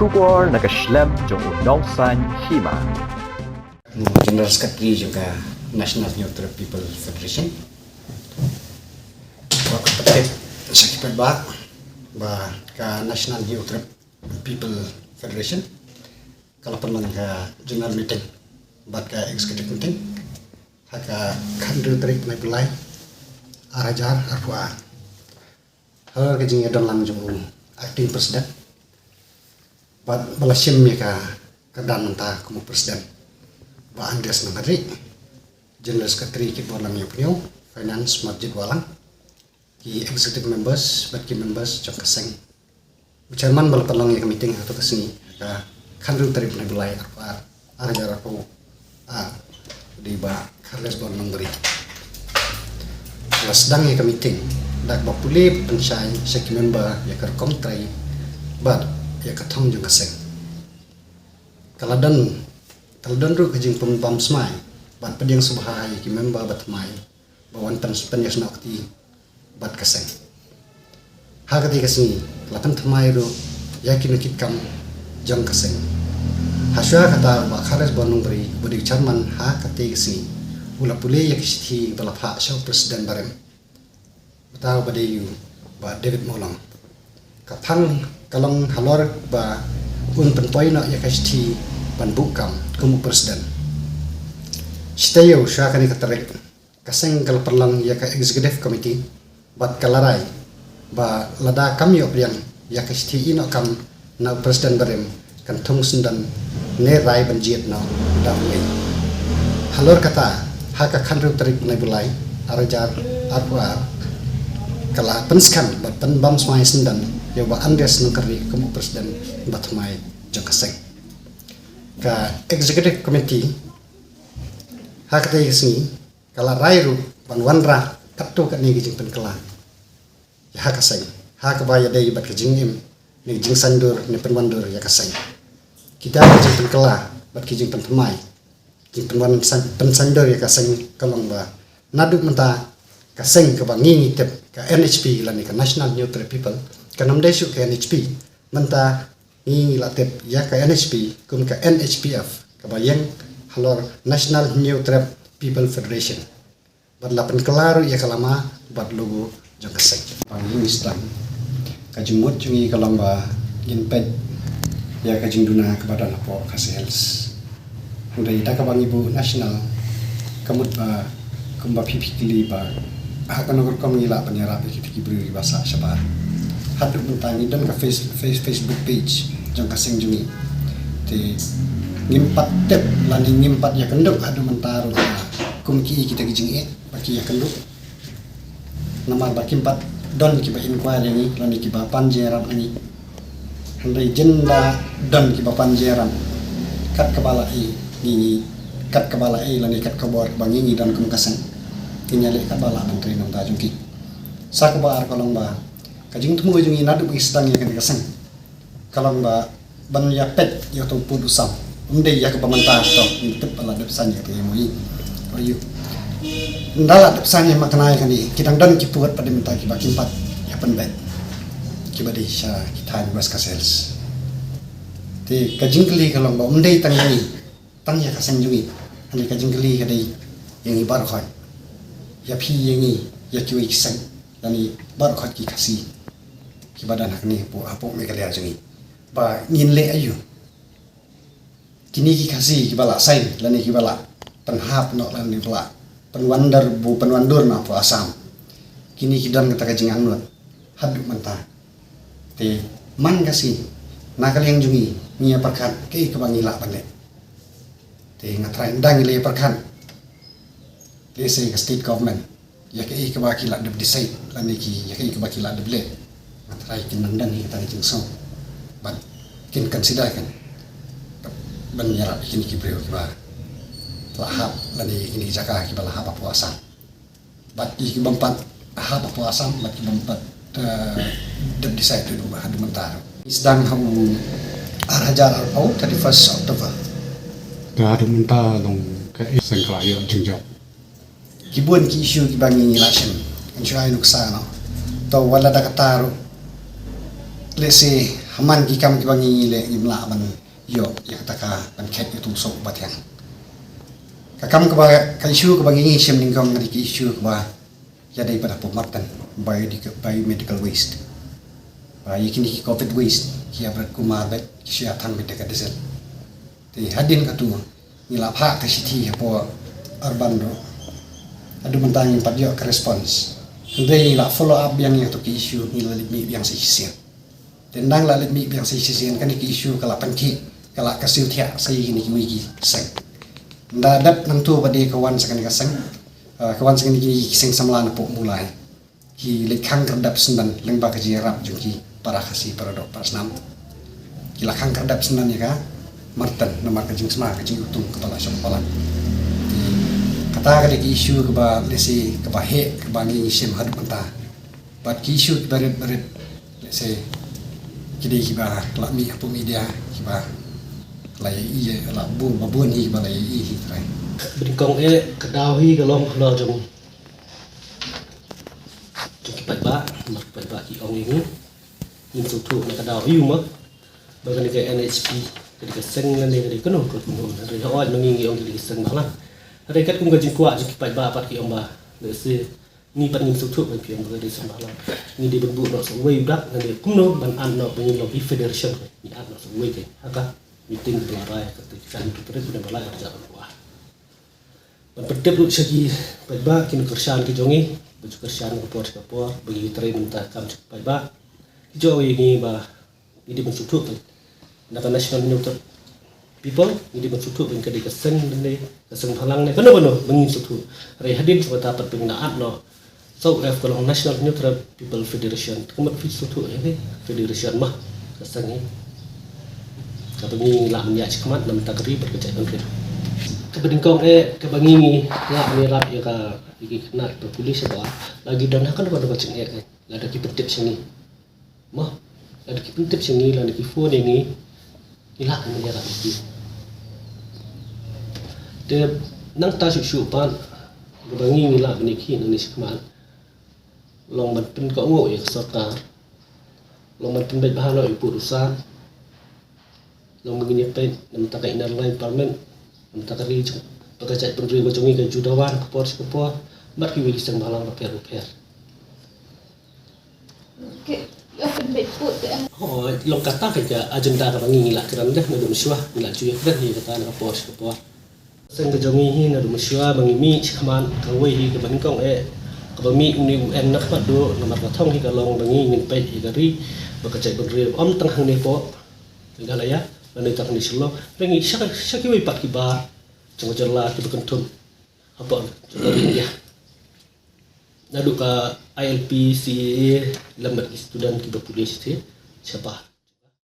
bersyukur nak Islam jong nongsan hima. General Secretary juga National Neutral People Federation. Waktu petik sakit ba ke National Neutral People Federation. Kalau pernah ke general meeting, buat ke executive meeting, haka kandu tarik naik pelai, arajar arwa. Hal kejengnya dalam jong acting president. Buat balasim ya ke dan mentah kamu presiden. Ba Andreas Nangari, General Secretary ki Bolang Yupnyo, Finance Masjid Walang, ki Executive Members, bat ki Members Jok Keseng. Chairman bala palong ya meeting atau kesini, ka kandu tarif na bulay arajar ako di ba Carles Bolang beri. Sedang ya meeting, dak ba pulip pensay sa ki member ya kerkom tray, bat ya katong Jok Keseng. Taladan ru kajing pembam semai, bat pediang subahai ki member bat mai, bawan penyak nakti bat Keseng. Hagati kasini, lapan thamai ru yakin kam Jong Keseng. Hasya kata ba Carles Bonong beri budi chairman kati kasini, ula pule yak sithi balap hak syau presiden barem. Bataw badayu ba David Molang. Kapang kalong halor ba penpoy na yak sithi ban bukam kumu presiden. Sitayo siya kani katarik kaseng kalperlang ya ka executive committee bat kalaray ba lada kami opriang ya ka siti ino kam na presiden barem kan thong sundan ne rai banjiet na damwe. Halor kata haka khanru tarik na bulai arajar arwa kala penskan bat penbam smai sundan ya ba Andreas Nangari kumu presiden bat mai Jong Keseng. Ka executive committee hakata isni kala rairu panwanra katto ka ni gijing penkela ya hakasai hakabaya dai bat kajingim ni jing sandur ni penwandur ya kasai kita gijing penkela bat gijing pentemai jing penwan pensandur ya kasai kalong ba nadu menta kaseng ka bangi tep ka NHP lani ka National Neutral People kanam desu ka NHP menta ini latep ya ke NHP kum ke NHPF kabayang halor National Neutral People Federation badlapan kelaru ya kalama bad logo Jong Keseng panging Islam kajumut jungi kalamba ginped ya kajing duna kepada lapo kasels hundai ida kabang ibu nasional kamut ba kumba pipikli ba akan ngur kam ngila penyerap iki beri bahasa Syabar haduk mentangi dan ke Facebook page Jong Keseng jungi te ngimpat tep lani ngimpat ya kenduk adu mentaru kumki kita gijing baki ya kenduk nama baki empat don ki ba inquire ni lani ki ba panjeram ani handai jenda don ki ba panjeram kat kepala ni kat kepala lani kat kabor bangingi dan kum Keseng kinyale kabala menteri nam ta jungki sakbar kolong ba kajing temu jungi nadu istang ya kan Keseng kalong ba ban ya pet ya to pudu sam undai ya ke pementah to intip ala depsanya ke moi ayu ndala depsanya maknai kan di kidang dan ki puat pada mentah ki bakin pat ya penbet ki badi sya kita bas kasels ti kajingkeli kalong ba undai tangi tanya Keseng jungi andi kajingkeli kadai yang ibar khoi ya pi yangi ya ki Keseng dani bar khoi ki kasih ki badan hak ni po apo me kalia jungi ba ngin le ayu kini ki kasih ki bala sain lani ki bala penhap no lani bala penwandur na po asam kini ki dan kata kajing anut haduk mentah te man kasih nakal yang jungi nia perkan ke kebangila bane te ngatrai ndang le perkan le se state government ya ke kebakila de decide lani ki ya ke kebakila de le ngatrai kinandang ni kata kajing so ban kin consider kan ban nyarap kini ki breu ba lahap lani kini jaka ki lahap puasa bat ki bampat hap puasa bat ki bampat de decide tu ba hadu mentar sedang hamu arajar au 31 Oktober hadu mentar long ka iseng klayo jingjok kibuan ki issue ki bangi election kan syai nuksa no to wala da kataru let's say haman ikam kibangi le imla man yo ya kataka ban khet itu sok batyang kakam ka issue kibangi shem ningkam ngari ki issue ba ya dai pada pematan biomedical waste ba yakini ki covid waste ki abrat kuma bet ki sya thang bet ka desel ti hadin ka tu nila pha ka sithi po urban ro adu mentang pat yo ka response ndai la follow up yang to ki issue nila li yang sisi tendang la li yang sisi kan ki issue kala panki kala ka siu thia sai ni ki wi seng nda dat nantu bade kawan sakan ka seng kawan sakan ki seng samlan po mulai ki lekhang kerdap sendan lengba ka jirap jungki para khasi para dok para senam ki lakhang kerdap sendan ya ka martan nomor ka jing sma ka jing utung kepala kepala kata ka ki issue ka ba lesi ka ba he ka ba ngi sim hadu panta but ki issue baret lesi kidi ki ba la mi apu media ki ba lai iya la bu babun hi ba lai hi trai Bingkong kedau hi kalong lo jong kipat ba mak kipat ba ki ong ini min su thu na kedau hi mak ba kan ke NHP ke seng na ne ke kono ko no re ho mangi ong ke seng ba la re kat kum ga jing kwa jing kipat ba pat ki ong ba le se ni pat min su thu ban pi ong ga re sam ba la ni de bu no so wei brak na de kum no ban an no ban lo federation ni an no so wei ke haka meeting pelai kata kan tu terus sudah balai kerja buah. Berpedep lu segi peba kini kerjaan kijongi, baju kerjaan kapor bagi train minta kam peba. Kijo ini bah ini bensutuk kan. Naka national neutral people ini bensutuk kan kadi keseng dan keseng halang ne kena bono bengin sutuk. Hari hadir sebab dapat penggunaan no. So kalau national neutral people federation kemat sutuk ya federation mah keseng ni. Kebangi lah menjadi kemat nam takri berkecaikan dia. Kebedingkong kebangi lah merap ya ka iki kena polis apa lagi dan akan pada macam ni lah ada kipentip sini. Mah ada kipentip sini lah ada kifo ni ilah menjadi iki. Dia nang ta syuk pan kebangi lah meniki nang kemat. Long ban pen ko ngo ya sarkar. Long ban pen baik bahan lo urusan long begini pen nam tak inner line parliament nam tak ri pagkacai pendiri bacongi ke judawan kapor mat ki wili sang balang repair okay ya pendek put oh long kata ke agenda ka bangi ngila kiran dah na dumswa ngila juya dah ni kata na kapor sang bacongi hi na dumswa bangi mi khman kawai hi ke bangkong ka bami uni UN nak mat do na mat thong hi ka long bangi ngin pe hi gari pagkacai pendiri om tang hang ni po ngala ya Nanti tak ni selo, rengi syaki wei pat kibar, jangan jerlah kita kentum, apa jadi ya. Nadu ka ILP CA lambat student kita polis siapa?